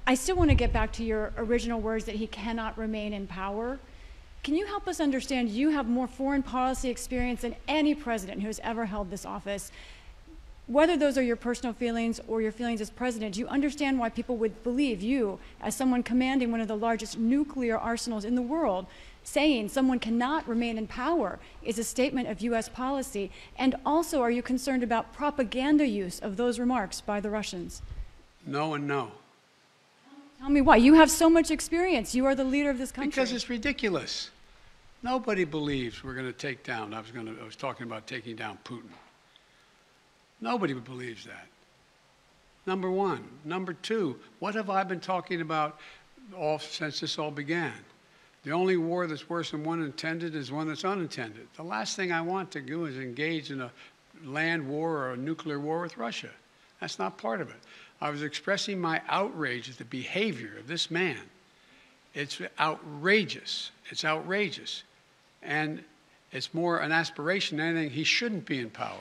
I still want to get back to your original words that he cannot remain in power. Can you help us understand, you have more foreign policy experience than any president who has ever held this office. Whether those are your personal feelings or your feelings as president, do you understand why people would believe you, as someone commanding one of the largest nuclear arsenals in the world, saying someone cannot remain in power is a statement of U.S. policy? And also, are you concerned about propaganda use of those remarks by the Russians? No and no. Tell me why. You have so much experience. You are the leader of this country. Because it's ridiculous. Nobody believes we're going to take down. I was talking about taking down Putin. Nobody believes that. Number one. Number two, what have I been talking about since this all began? The only war that's worse than one intended is one that's unintended. The last thing I want to do is engage in a land war or a nuclear war with Russia. That's not part of it. I was expressing my outrage at the behavior of this man. It's outrageous. It's outrageous. And it's more an aspiration than anything. He shouldn't be in power.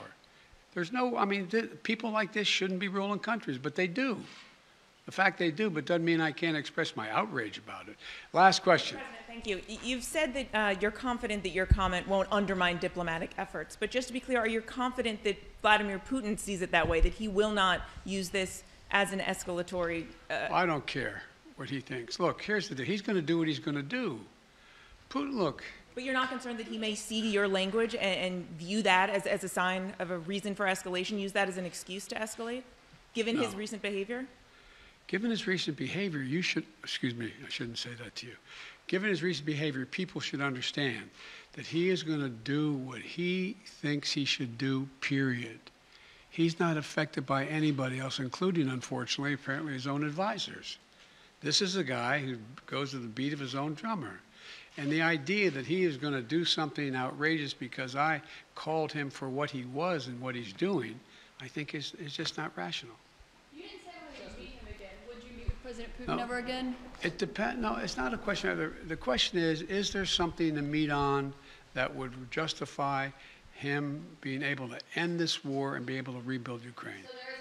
There's no, I mean, people like this shouldn't be ruling countries, but they do. The fact they do, but doesn't mean I can't express my outrage about it. Last question. President, thank you. You've said that you're confident that your comment won't undermine diplomatic efforts. But just to be clear, are you confident that Vladimir Putin sees it that way, that he will not use this as an escalatory? I don't care what he thinks. Look, here's the deal. He's going to do what he's going to do. Putin, look. But you're not concerned that he may see your language and view that as a sign of a reason for escalation, use that as an excuse to escalate, given his recent behavior? Given his recent behavior, you should, excuse me, I shouldn't say that to you. Given his recent behavior, people should understand that he is going to do what he thinks he should do, period. He's not affected by anybody else, including, unfortunately, apparently his own advisors. This is a guy who goes to the beat of his own drummer. And the idea that he is going to do something outrageous because I called him for what he was and what he's doing, I think is just not rational. You didn't say whether you'd meet him again. Would you meet with President Putin ever again? It depends. No, it's not a question of the question is there something to meet on that would justify him being able to end this war and be able to rebuild Ukraine?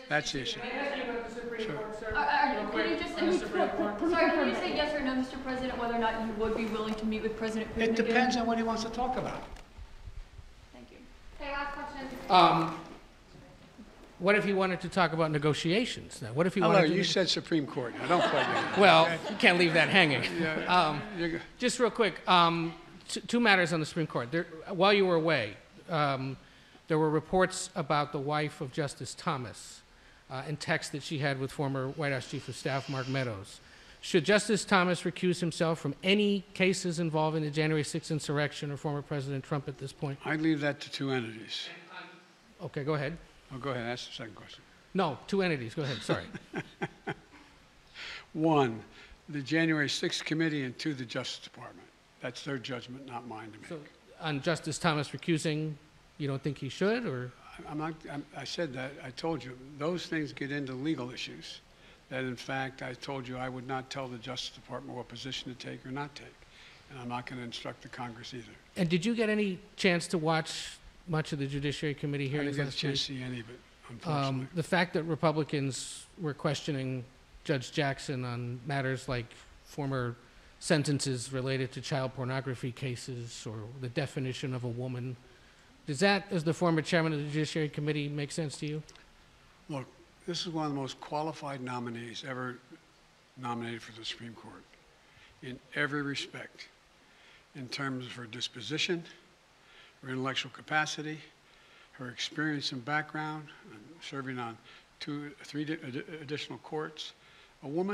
That's the issue. Can you just say yes or no, Mr. President, whether or not you would be willing to meet with President Putin It depends again? on what he wants to talk about. Thank you. Okay, last question. What if he wanted to talk about negotiations? Now, what if he Hello, wanted to? you said Supreme Court. Now, don't play that. Well, okay? you can't leave that hanging. Yeah, Just real quick, two matters on the Supreme Court. While you were away, there were reports about the wife of Justice Thomas and texts that she had with former White House Chief of Staff Mark Meadows. Should Justice Thomas recuse himself from any cases involving the January 6th insurrection or former President Trump at this point? I leave that to two entities. Okay, go ahead. Oh, go ahead. Ask the second question. No, two entities. Go ahead. Sorry. One, the January 6th committee, and two, the Justice Department. That's their judgment, not mine to make. So, on Justice Thomas recusing, you don't think he should, or? I said that. I told you those things get into legal issues. That in fact, I told you I would not tell the Justice Department what position to take or not take, and I'm not going to instruct the Congress either. And did you get any chance to watch much of the Judiciary Committee hearings I didn't get a last chance to week? see any of it, unfortunately. The fact that Republicans were questioning Judge Jackson on matters like former sentences related to child pornography cases or the definition of a woman, does that, as the former chairman of the Judiciary Committee, make sense to you? Look, this is one of the most qualified nominees ever nominated for the Supreme Court in every respect, in terms of her disposition, her intellectual capacity, her experience and background, serving on three additional courts. A woman